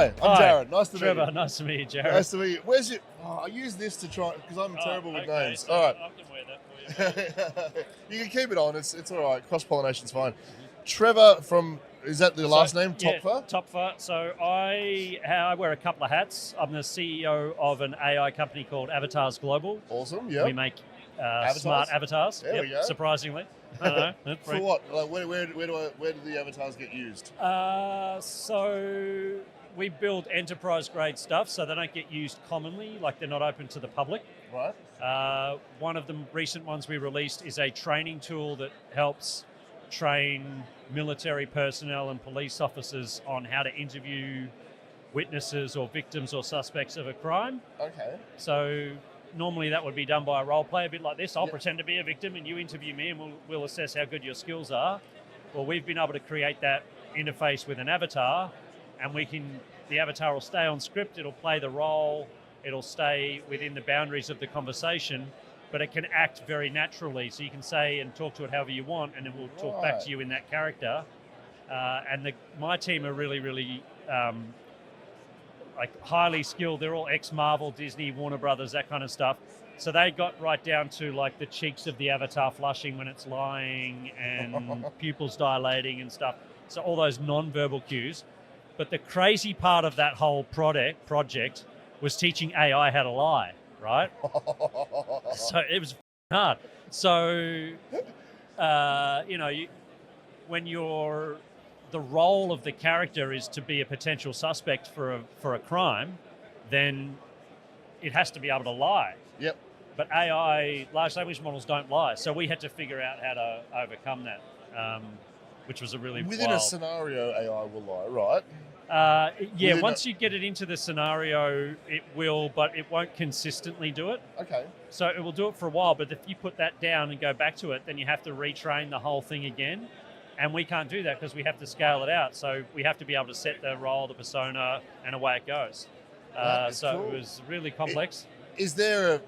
Hi, I'm Jared. Nice to meet you. Trevor, nice to meet you, Jared. Nice to meet you. Where's it? Oh, I use this to try because I'm terrible with names. So All right, I can wear that for you. you can keep it on. It's all right. Cross pollination's fine. Trevor from is that the last name? Topfer. Topfer. So I wear a couple of hats. I'm the CEO of an AI company called Avatars Global. Awesome. Yeah. We make smart avatars. There we go. Surprisingly. I don't know. For what? Like, where do the avatars get used? So we build enterprise-grade stuff, so they don't get used commonly, like they're not open to the public. Right. One of the recent ones we released is a training tool that helps train military personnel and police officers on how to interview witnesses or victims or suspects of a crime. Okay. So normally that would be done by a role play, a bit like this. I'll pretend to be a victim and you interview me and we'll assess how good your skills are. Well, we've been able to create that interface with an avatar, and the avatar will stay on script, it'll play the role, it'll stay within the boundaries of the conversation, but it can act very naturally. So you can say and talk to it however you want, and it will talk back to you in that character. My team are really, really like highly skilled. They're all ex-Marvel, Disney, Warner Brothers, that kind of stuff. So they got right down to like the cheeks of the avatar flushing when it's lying and pupils dilating and stuff. So all those non-verbal cues. But the crazy part of that whole project was teaching AI how to lie, right? So it was hard. So, when the role of the character is to be a potential suspect for a crime, then it has to be able to lie. Yep. But AI, large language models don't lie. So we had to figure out how to overcome that, which was a really Within a scenario, AI will lie, right? Once you get it into the scenario, it will, but it won't consistently do it. Okay. So it will do it for a while, but if you put that down and go back to it, then you have to retrain the whole thing again. And we can't do that because we have to scale it out. So we have to be able to set the role, the persona, and away it goes. So it was really complex. Is there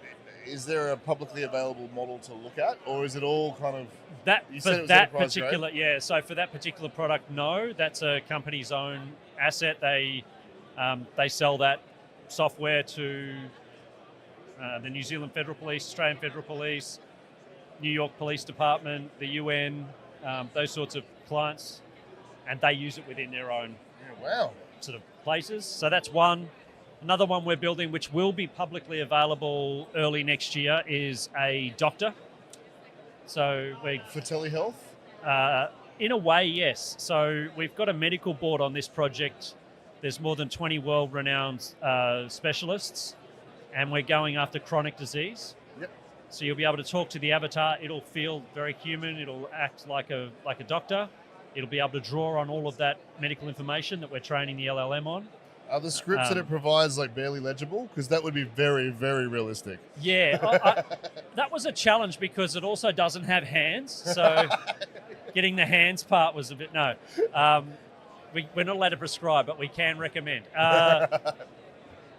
a publicly available model to look at, or is it all kind of So for that particular product, no, that's a company's own asset. They sell that software to the New Zealand Federal Police, Australian Federal Police, New York Police Department, the UN, those sorts of clients, and they use it within their own sort of places. So that's one. Another one we're building, which will be publicly available early next year, is a doctor. So for telehealth? In a way, yes. So we've got a medical board on this project. There's more than 20 world-renowned specialists, and we're going after chronic disease. Yep. So you'll be able to talk to the avatar. It'll feel very human. It'll act like a doctor. It'll be able to draw on all of that medical information that we're training the LLM on. Are the scripts that it provides like barely legible? Because that would be very, very realistic. Yeah, that was a challenge because it also doesn't have hands. So getting the hands part was a bit, no. We're not allowed to prescribe, but we can recommend.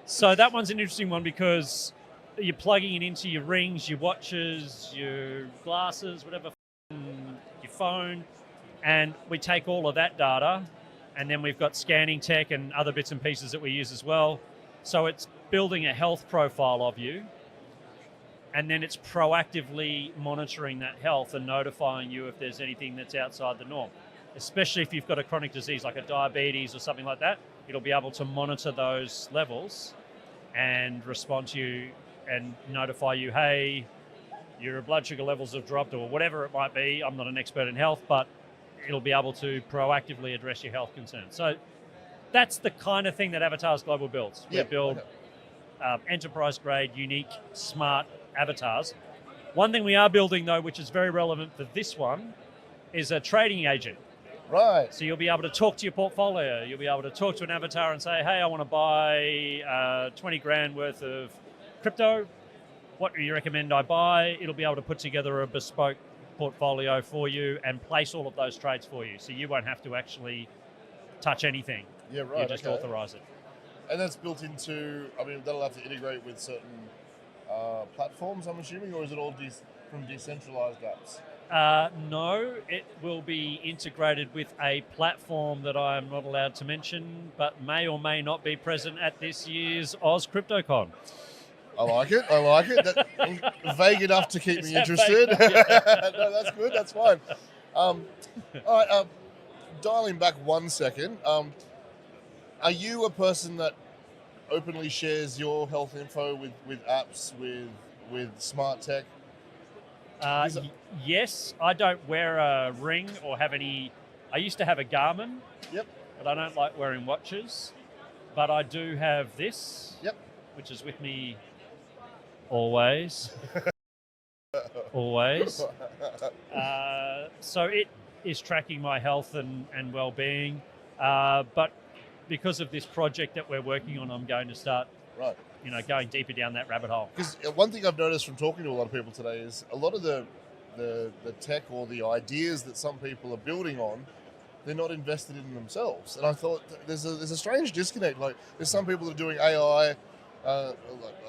So that one's an interesting one because you're plugging it into your rings, your watches, your glasses, whatever, your phone, and we take all of that data. And then we've got scanning tech and other bits and pieces that we use as well. So it's building a health profile of you. And then it's proactively monitoring that health and notifying you if there's anything that's outside the norm. Especially if you've got a chronic disease like a diabetes or something like that, it'll be able to monitor those levels and respond to you and notify you, hey, your blood sugar levels have dropped or whatever it might be. I'm not an expert in health, but it'll be able to proactively address your health concerns. So that's the kind of thing that Avatars Global builds. We build enterprise-grade, unique, smart avatars. One thing we are building, though, which is very relevant for this one, is a trading agent. Right. So you'll be able to talk to your portfolio. You'll be able to talk to an avatar and say, hey, I want to buy 20 grand worth of crypto. What do you recommend I buy? It'll be able to put together a bespoke portfolio for you and place all of those trades for you, so you won't have to actually touch anything. Yeah, right. You just authorize it. And that's built into, that'll have to integrate with certain platforms, I'm assuming, or is it all from decentralized apps? No, it will be integrated with a platform that I am not allowed to mention, but may or may not be present at this year's Oz CryptoCon. I like it. Vague enough to keep Is me that interested. vague enough? No, that's good. That's fine. All right. Dialing back 1 second. Are you a person that openly shares your health info with apps, with smart tech? Yes, I don't wear a ring or have any. I used to have a Garmin. Yep. But I don't like wearing watches. But I do have this. Yep. Which is with me always. Always. So it is tracking my health and well-being. But because of this project that we're working on, I'm going to start going deeper down that rabbit hole. Because one thing I've noticed from talking to a lot of people today is a lot of the tech or the ideas that some people are building on, they're not invested in themselves. And I thought there's a strange disconnect. Like there's some people that are doing AI, a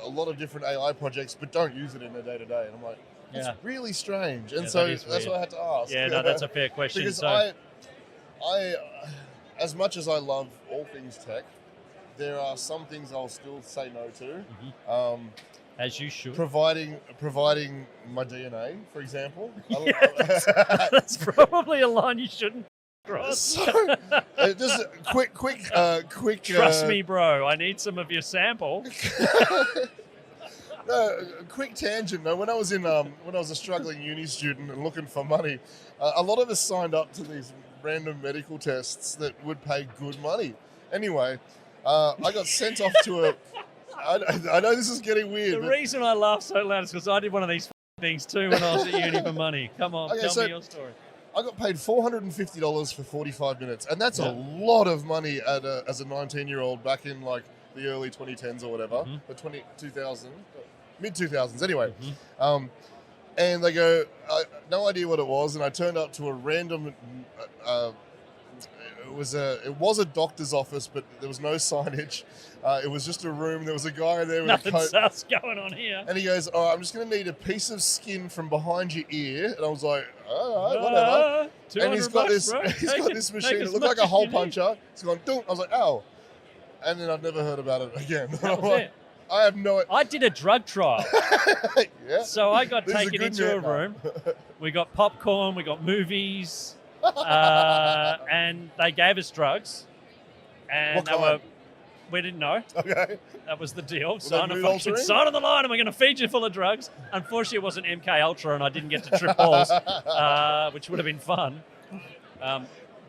lot of different AI projects, but don't use it in their day-to-day. And I'm like, that's really strange. And so that's what I had to ask. Yeah, no, that's a fair question. Because I, as much as I love all things tech, there are some things I'll still say no to. Mm-hmm. As you should. Providing my DNA, for example. That's probably a line you shouldn't cross. So, just quick. Trust me, bro. I need some of your sample. No, quick tangent. No, when I was a struggling uni student and looking for money, a lot of us signed up to these random medical tests that would pay good money. Anyway, I got sent off to a. I know this is getting weird. The reason I laugh so loud is because I did one of these things too when I was at uni for money. Come on, tell me your story. I got paid $450 for 45 minutes, and that's a lot of money as a 19-year-old back in like the early 2010s or whatever, the 2000s, mid-2000s anyway. And they go, no idea what it was, and I turned up to a random. It was a doctor's office, but there was no signage. It was just a room. There was a guy there with Nothing a coat. else going on here. And he goes, all right, I'm just going to need a piece of skin from behind your ear. And I was like, all right, whatever. And he's got this machine. It looked like a hole puncher. It's gone, doom. I was like, oh. And then I've never heard about it again. That was it. I have no. I did a drug trial. Yeah. So I got taken into a room. We got popcorn. We got movies. And they gave us drugs. And we didn't know. Okay. That was the deal. Sign on the line and we're going to feed you full of drugs. Unfortunately, it wasn't MK Ultra and I didn't get to trip balls, which would have been fun.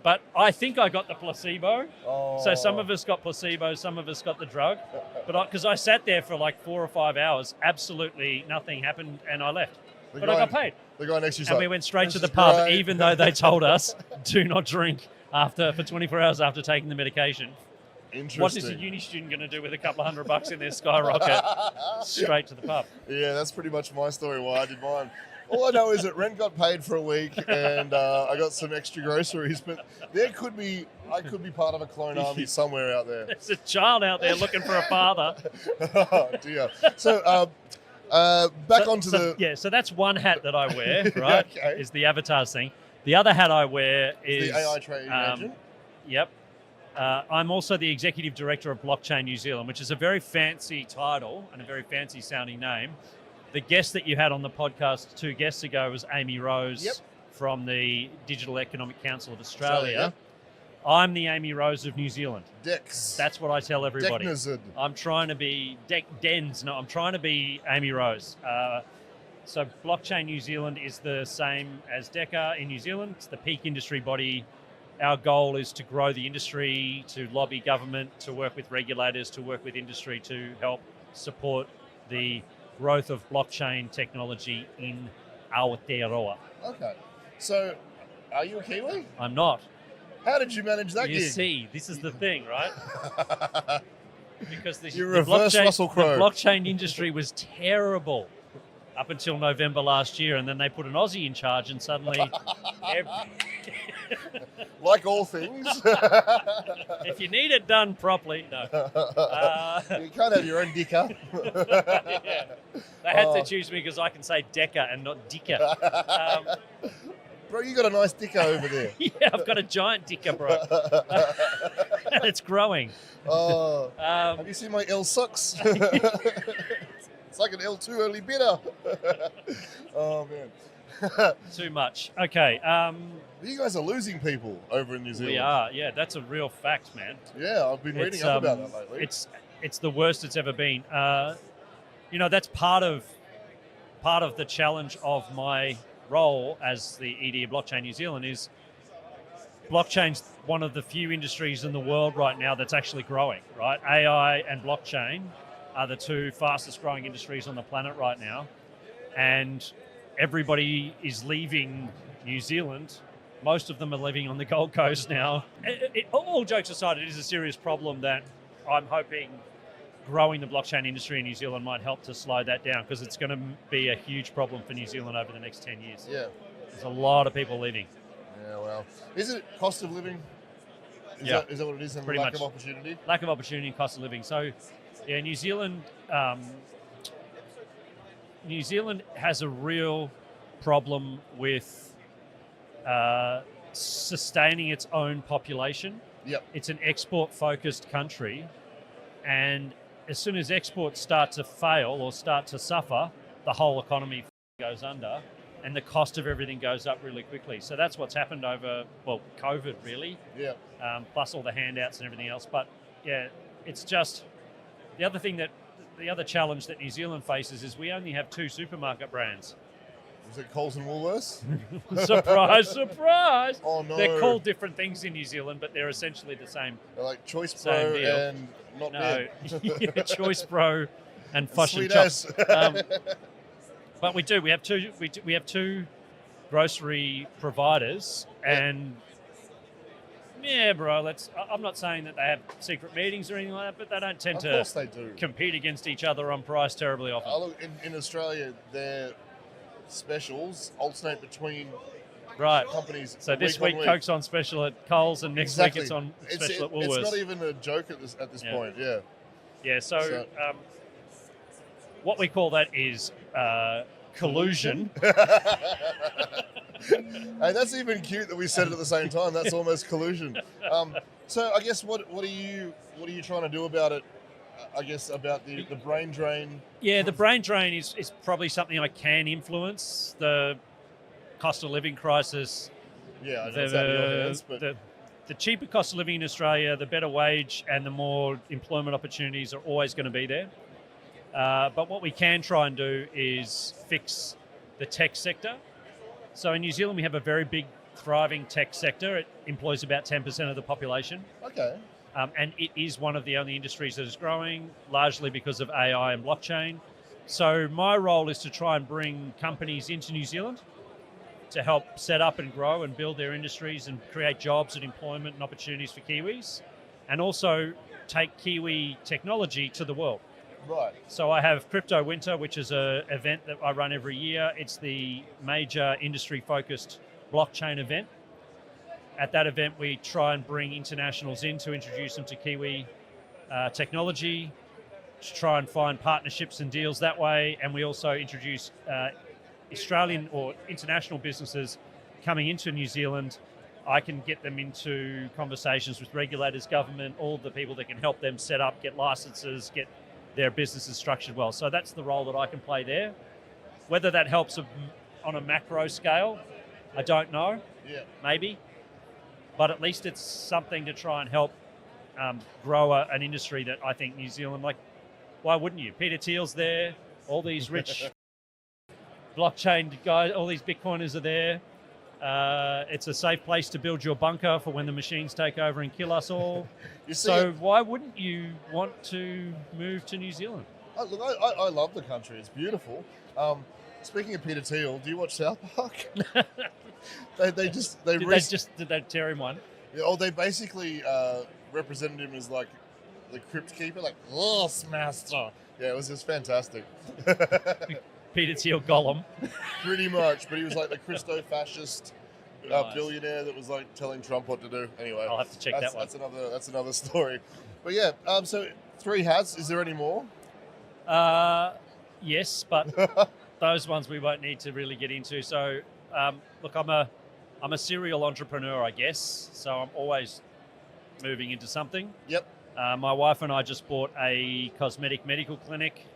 But I think I got the placebo. Oh. So some of us got placebo, some of us got the drug. But because I sat there for like 4 or 5 hours, absolutely nothing happened and I left. I got paid. The guy next to you, and we went straight to the pub, even though they told us do not drink for 24 hours after taking the medication. Interesting. What is a uni student going to do with a couple of $100 in their skyrocket? Straight to the pub. Yeah, that's pretty much my story. Why I did mine. All I know is that rent got paid for a week, and I got some extra groceries. But I could be part of a clone army somewhere out there. There's a child out there looking for a father. Oh dear. So So that's one hat that I wear, right? Okay. Is the avatars thing. The other hat I wear is the AI trading agent. Yep. I'm also the executive director of Blockchain New Zealand, which is a very fancy title and a very fancy sounding name. The guest that you had on the podcast 2 guests ago was Amy Rose from the Digital Economic Council of Australia. I'm the Amy Rose of New Zealand. Dex. That's what I tell everybody. Decknazid. I'm trying to be I'm trying to be Amy Rose. So Blockchain New Zealand is the same as DECA in New Zealand. It's the peak industry body. Our goal is to grow the industry, to lobby government, to work with regulators, to work with industry to help support the growth of blockchain technology in Aotearoa. Okay. So, are you a Kiwi? I'm not. How did you manage that gig? You see, this is the thing, right? Because the blockchain industry was terrible up until November last year, and then they put an Aussie in charge, and suddenly... Like all things. If you need it done properly, no. You can't have your own dicker. They had to choose me because I can say Decker and not Dicker. Bro, you got a nice dicker over there. Yeah, I've got a giant Dicker, bro. And it's growing. Oh, have you seen my L socks? It's like an L2 early bidder. Oh, man. Too much. Okay. You guys are losing people over in New Zealand. We are. Yeah, that's a real fact, man. Yeah, I've been reading up about that lately. It's the worst it's ever been. That's part of the challenge of my role as the ED of Blockchain New Zealand is blockchain's one of the few industries in the world right now that's actually growing, right? AI and blockchain are the two fastest growing industries on the planet right now. And everybody is leaving New Zealand. Most of them are living on the Gold Coast now. All jokes aside, it is a serious problem that I'm hoping growing the blockchain industry in New Zealand might help to slow that down, because it's going to be a huge problem for New Zealand over the next 10 years. Yeah. There's a lot of people leaving. Yeah, well. Is it cost of living? Is that what it is? And Pretty lack much. of opportunity? Lack of opportunity and cost of living. So, yeah, New Zealand has a real problem with sustaining its own population. Yep. It's an export-focused country, and as soon as exports start to fail or start to suffer, the whole economy goes under, and the cost of everything goes up really quickly. So that's what's happened over, COVID really, plus all the handouts and everything else. But yeah, it's just the other challenge that New Zealand faces is we only have 2 supermarket brands. Is it Coles and Woolworths? Surprise, surprise! Oh no! They're called different things in New Zealand, but they're essentially the same. They're like Choice Pro and not bad. Yeah, Choice Pro and Fush and Sweet Chops. ass. But we do. We have two grocery providers, and yeah, bro. I'm not saying that they have secret meetings or anything like that, but they don't tend Of to course they do. compete against each other on price terribly often. Look, in Australia, their specials alternate between companies. So this week on Coke's on special at Coles, and next week it's on special at Woolworths. It's not even a joke at this point. Yeah. Yeah. So what we call that is collusion. Hey, that's even cute that we said it at the same time. That's almost collusion. So I guess what are you trying to do about it? I guess about the brain drain. Yeah, the brain drain is probably something I can influence. The cost of living crisis. Yeah, I know it's out of your hands, but the cheaper cost of living in Australia, the better wage and the more employment opportunities are always going to be there. But what we can try and do is fix the tech sector. So in New Zealand, we have a very big, thriving tech sector. It employs about 10% of the population. Okay. And it is one of the only industries that is growing, largely because of AI and blockchain. So my role is to try and bring companies into New Zealand to help set up and grow and build their industries and create jobs and employment and opportunities for Kiwis, and also take Kiwi technology to the world. Right. So I have Crypto Winter, which is an event that I run every year. It's the major industry-focused blockchain event. At that event, we try and bring internationals in to introduce them to Kiwi technology, to try and find partnerships and deals that way. And we also introduce Australian or international businesses coming into New Zealand. I can get them into conversations with regulators, government, all the people that can help them set up, get licenses, get their businesses structured well. So that's the role that I can play there. Whether that helps on a macro scale, I don't know. Yeah. Maybe. But at least it's something to try and help grow an industry that I think New Zealand, why wouldn't you? Peter Thiel's there, all these rich blockchain guys, all these Bitcoiners are there. It's a safe place to build your bunker for when the machines take over and kill us all. So why wouldn't you want to move to New Zealand? Look, I love the country. It's beautiful. Speaking of Peter Thiel, do you watch South Park? Did they tear him one? Yeah, they basically represented him as like the Crypt keeper, like master. Yeah, it was just fantastic. Peter Thiel Gollum. Pretty much, but he was like the Christo-fascist billionaire that was like telling Trump what to do. Anyway, I'll have to check that one. That's another story. But yeah, so 3 hats. Is there any more? Yes, but those ones we won't need to really get into. So, look, I'm a serial entrepreneur, I guess. So I'm always moving into something. Yep. My wife and I just bought a cosmetic medical clinic.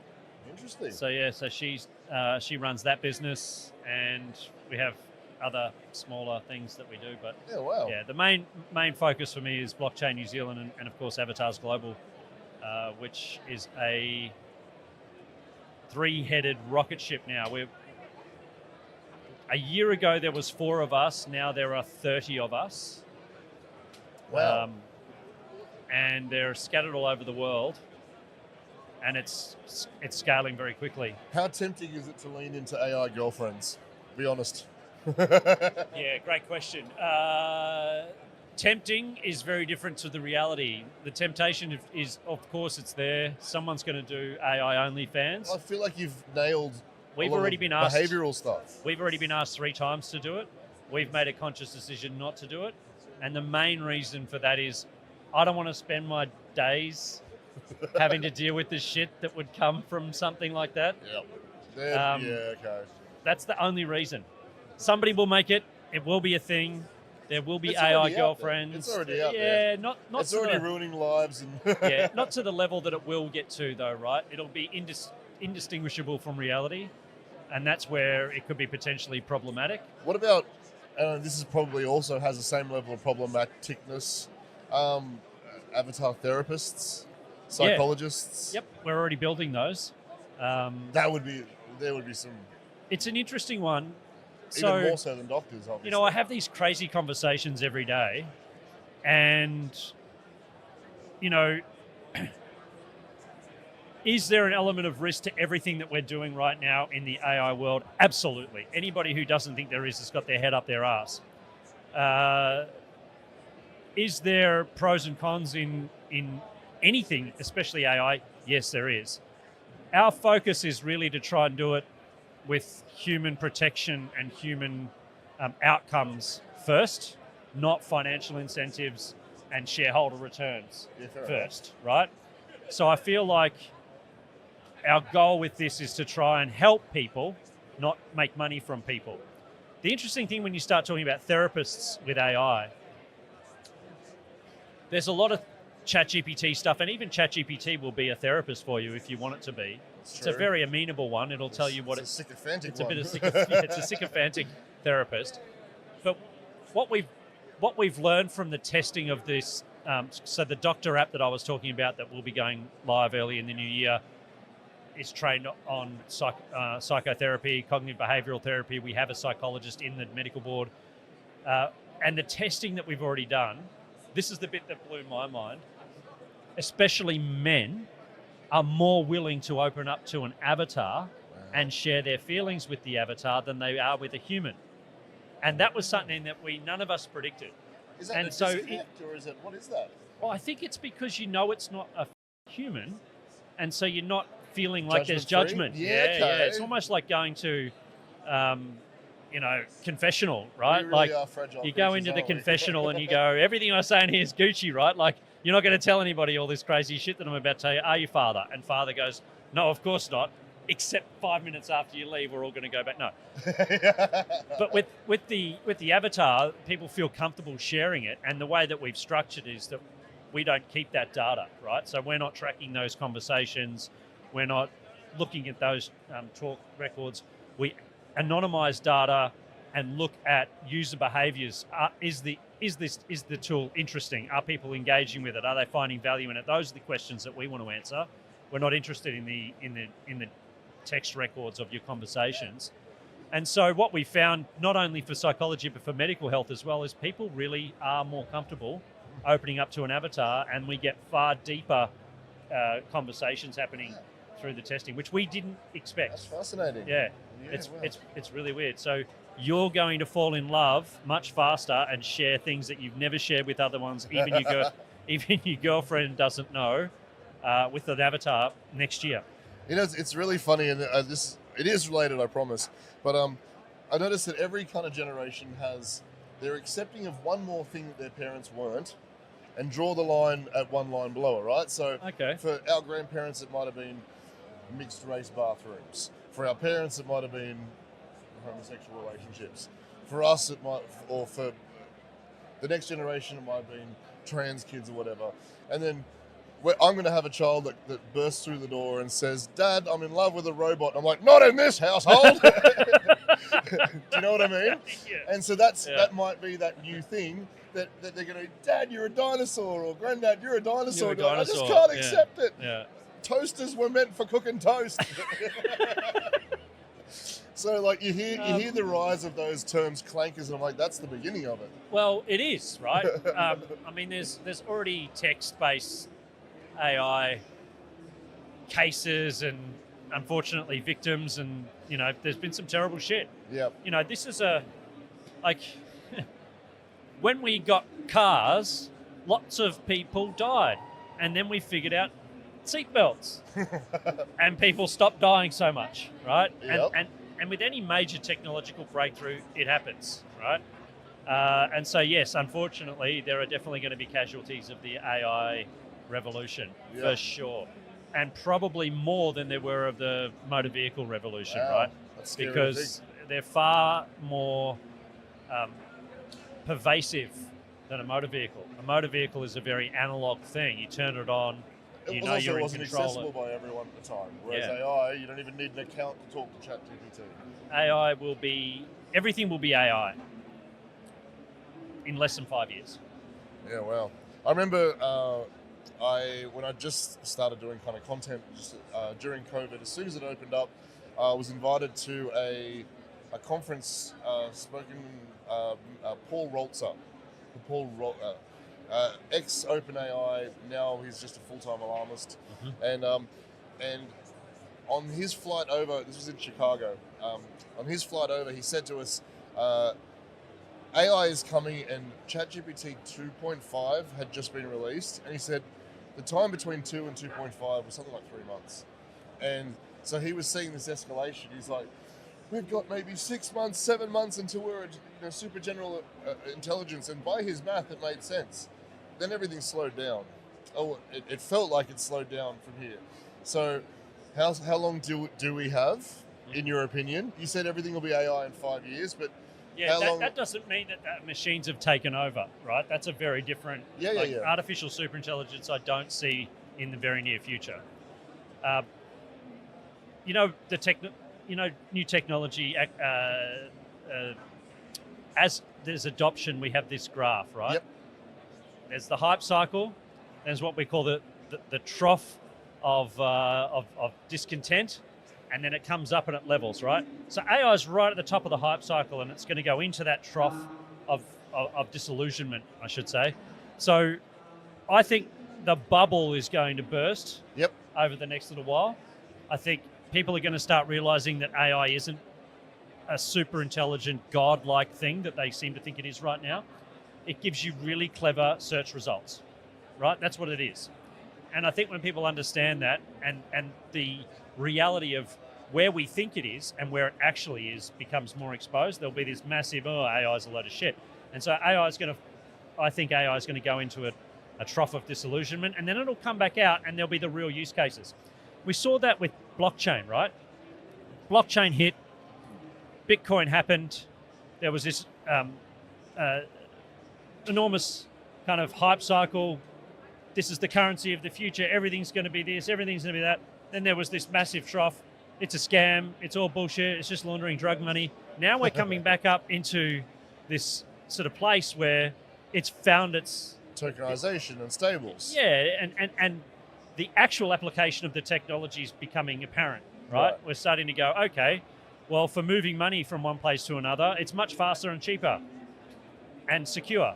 Interesting. So she runs that business, and we have other smaller things that we do. But Yeah, wow. yeah, the main focus for me is Blockchain New Zealand and of course Avatars Global, which is a 3-headed rocket ship now. A year ago there was 4 of us. Now there are 30 of us. Wow. And they're scattered all over the world, and it's scaling very quickly. How tempting is it to lean into AI girlfriends? Be honest. Yeah, great question. Tempting is very different to the reality. The temptation is, of course, it's there. Someone's going to do AI OnlyFans. I feel like you've nailed We've already been asked. behavioral stuff. We've already been asked 3 times to do it. We've made a conscious decision not to do it, and the main reason for that is I don't want to spend my days having to deal with the shit that would come from something like that. Yeah. Okay. That's the only reason. Somebody will make it. It will be a thing. There will be It's AI already out there. girlfriends. It's already out there. Yeah, not It's to already the, ruining lives. And yeah, not to the level that it will get to, though, right? It'll be indistinguishable from reality, and that's where it could be potentially problematic. What about? This is probably also has the same level of problematicness. Avatar therapists, psychologists. Yep, we're already building those. There would be some It's an interesting one. even more so than doctors, obviously. You know, I have these crazy conversations every day, and, you know, is there an element of risk to everything that we're doing right now in the AI world? Absolutely. Anybody who doesn't think there is has got their head up their ass. Is there pros and cons in anything, especially AI? Yes, there is. Our focus is really to try and do it with human protection and human outcomes first, not financial incentives and shareholder returns first, right? So I feel like our goal with this is to try and help people, not make money from people. The interesting thing when you start talking about therapists with AI, there's a lot of ChatGPT stuff, and even ChatGPT will be a therapist for you if you want it to be. It's a very amenable one. It'll tell you what it's a sycophantic it's a one. bit of it's a sycophantic therapist. But what we've learned from the testing of this, so the doctor app that I was talking about that will be going live early in the new year is trained on psychotherapy, cognitive behavioral therapy. We have a psychologist in the medical board, and the testing that we've already done. This is the bit that blew my mind. Especially men are more willing to open up to an avatar and share their feelings with the avatar than they are with a human. And that was something that none of us predicted. Is that a disconnect, or is it, what is that? Well, I think it's because you know it's not a human, and so you're not feeling like there's judgment. Yeah, okay. It's almost like going to, confessional, right? We really are fragile you go creatures, into the aren't we? confessional and you go, everything I'm saying here is Gucci, right? Like, you're not going to tell anybody all this crazy shit that I'm about to tell you. Are you father? And father goes, no, of course not. Except 5 minutes after you leave, we're all going to go back. No. But with the avatar, people feel comfortable sharing it. And the way that we've structured is that we don't keep that data, right? So we're not tracking those conversations. We're not looking at those talk records. We anonymize data and look at user behaviors. Is the tool interesting? Are people engaging with it? Are they finding value in it? Those are the questions that we want to answer. We're not interested in the text records of your conversations. And so what we found, not only for psychology but for medical health as well, is people really are more comfortable opening up to an avatar, and we get far deeper conversations happening through the testing, which we didn't expect. That's fascinating. Yeah, it's really weird. So you're going to fall in love much faster and share things that you've never shared with other ones, even your girlfriend doesn't know, with an avatar next year. You know, it's really funny, and it is related, I promise. But I noticed that every kind of generation they're accepting of one more thing that their parents weren't, and draw the line at one line below it, right? So for our grandparents, it might have been mixed race bathrooms. For our parents, it might have been homosexual relationships. For us, it might, or for the next generation, it might have been trans kids or whatever. And then I'm going to have a child that bursts through the door and says, "Dad, I'm in love with a robot." I'm like, "Not in this household." Do you know what I mean? Yeah. And so that might be that new thing that they're going to, "Dad, you're a dinosaur," or "Granddad, you're a dinosaur." You're a dinosaur. I just can't accept it. Yeah. Toasters were meant for cooking toast. So like you hear the rise of those terms clankers, and I'm like, that's the beginning of it. Well, it is, right? I mean, there's already text-based AI cases and unfortunately victims, and there's been some terrible shit. Yeah. This is when we got cars, lots of people died, and then we figured out seatbelts, and people stopped dying so much, right? Yep. And with any major technological breakthrough, it happens, right? And so, yes, unfortunately, there are definitely going to be casualties of the AI revolution, for sure. And probably more than there were of the motor vehicle revolution, right? That's scary, because they're far more pervasive than a motor vehicle. A motor vehicle is a very analog thing. You turn it on, It you're in wasn't control. accessible by everyone at the time. Whereas AI, you don't even need an account to talk to ChatGPT. AI everything will be AI in less than 5 years. Yeah, wow. I remember when I just started doing kind of content during COVID, as soon as it opened up, I was invited to a conference spoken Paul Roltzer. Ex OpenAI, now he's just a full-time alarmist. Mm-hmm. And on his flight over, this was in Chicago, on his flight over, he said to us, AI is coming, and ChatGPT 2.5 had just been released, and he said the time between 2 and 2.5 was something like 3 months. And so he was seeing this escalation. He's like, we've got maybe 6 months, 7 months until we're at super general intelligence. And by his math, it made sense. Then everything slowed down. Oh, it felt like it slowed down from here. So how long do we have, in your opinion? You said everything will be AI in 5 years, but that doesn't mean that machines have taken over, right? That's a very different... Artificial superintelligence I don't see in the very near future. New technology, as there's adoption, we have this graph, right? Yep. There's the hype cycle. There's what we call the trough of discontent, and then it comes up and it levels, right? So AI is right at the top of the hype cycle, and it's going to go into that trough of disillusionment, I should say. So I think the bubble is going to burst over the next little while. I think people are going to start realizing that AI isn't a super intelligent, godlike thing that they seem to think it is right now. It gives you really clever search results, right? That's what it is. And I think when people understand that and the reality of where we think it is and where it actually is becomes more exposed, there'll be this massive, AI is a load of shit. And so I think AI is going to go into a trough of disillusionment, and then it'll come back out and there'll be the real use cases. We saw that with blockchain, right? Blockchain hit, Bitcoin happened, there was this enormous kind of hype cycle. This is the currency of the future, everything's going to be this, everything's going to be that. Then there was this massive trough. It's a scam, it's all bullshit, it's just laundering drug money. Now we're coming back up into this sort of place where it's found its... tokenization and stables. Yeah, and the actual application of the technology is becoming apparent, right? We're starting to go, okay, well, for moving money from one place to another, it's much faster and cheaper and secure.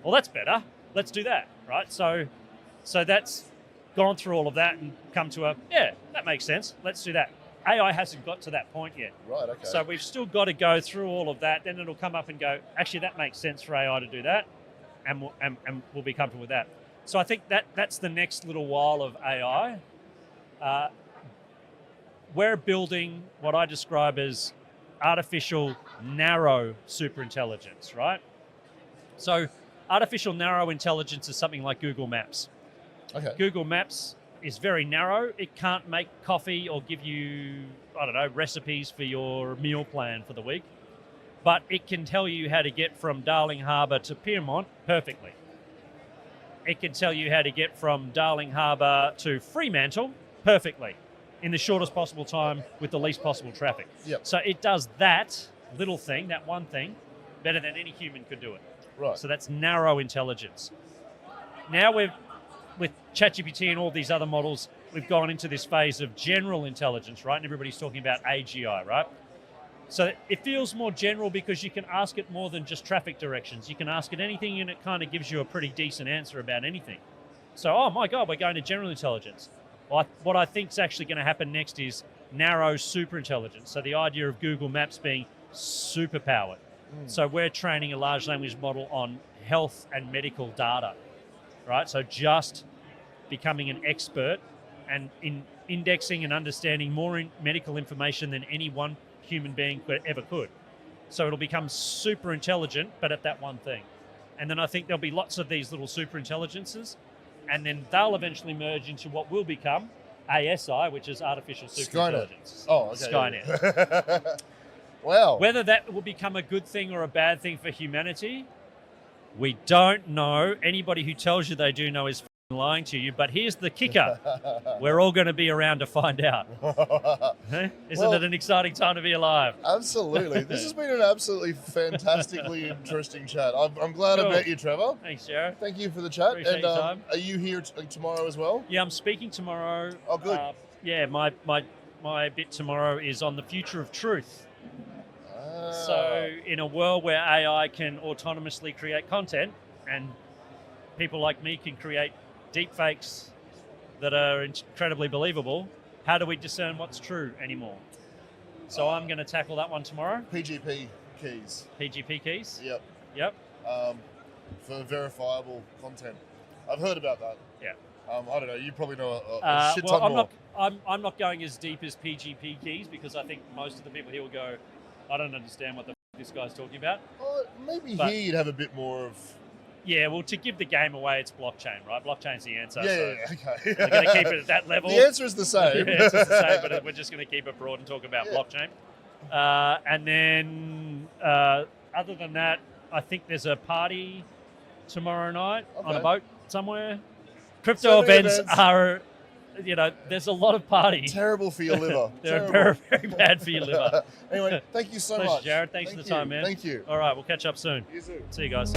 Well, that's better. Let's do that, right? So that's gone through all of that and come to that makes sense. Let's do that. AI hasn't got to that point yet. Right, okay. So we've still got to go through all of that. Then it'll come up and go, actually, that makes sense for AI to do that. And we'll be comfortable with that. So I think that's the next little while of AI. We're building what I describe as artificial narrow superintelligence, right? So artificial narrow intelligence is something like Google Maps. Okay. Google Maps is very narrow. It can't make coffee or give you, I don't know, recipes for your meal plan for the week. But it can tell you how to get from Darling Harbour to Pyrmont perfectly. It can tell you how to get from Darling Harbour to Fremantle perfectly in the shortest possible time with the least possible traffic. Yep. So it does that little thing, that one thing, better than any human could do it. Right. So that's narrow intelligence. Now with ChatGPT and all these other models, we've gone into this phase of general intelligence, right? And everybody's talking about AGI, right? So it feels more general because you can ask it more than just traffic directions. You can ask it anything and it kind of gives you a pretty decent answer about anything. So, oh my God, we're going to general intelligence. Well, what I think is actually going to happen next is narrow super intelligence. So the idea of Google Maps being super powered. So we're training a large language model on health and medical data, right? So just becoming an expert and in indexing and understanding more medical information than any one human being ever could. So it'll become super intelligent, but at that one thing. And then I think there'll be lots of these little super intelligences, and then they'll eventually merge into what will become ASI, which is artificial super intelligence. Oh, okay. Skynet. Yeah. Wow. Whether that will become a good thing or a bad thing for humanity, we don't know. Anybody who tells you they do know is lying to you, but here's the kicker. We're all going to be around to find out. Isn't it an exciting time to be alive? Absolutely. This has been an absolutely fantastically interesting chat. I'm glad I met you, Trevor. Thanks, Jared. Thank you for the chat. Appreciate your time. Are you here tomorrow as well? Yeah, I'm speaking tomorrow. Oh, good. My bit tomorrow is on the future of truth. So in a world where AI can autonomously create content and people like me can create deep fakes that are incredibly believable, how do we discern what's true anymore? So I'm going to tackle that one tomorrow. PGP keys. PGP keys? Yep. For verifiable content. I've heard about that. Yeah. I don't know. You probably know a shit ton more. I'm not going as deep as PGP keys because I think most of the people here will go, I don't understand what the this guy's talking about. Maybe here you'd have a bit more of... Yeah, well, to give the game away, it's blockchain, right? Blockchain's the answer. Yeah, okay. We're going to keep it at that level. The answer is the same. The answer is the same, but we're just going to keep it broad and talk about blockchain. And then, other than that, I think there's a party tomorrow night on a boat somewhere. Crypto events are... there's a lot of parties. Terrible for your liver. They're very, very bad for your liver. Anyway, thank you so Pleasure, much. Jared. Thanks for the time, man. Thank you. All right, we'll catch up soon. You too. See you guys.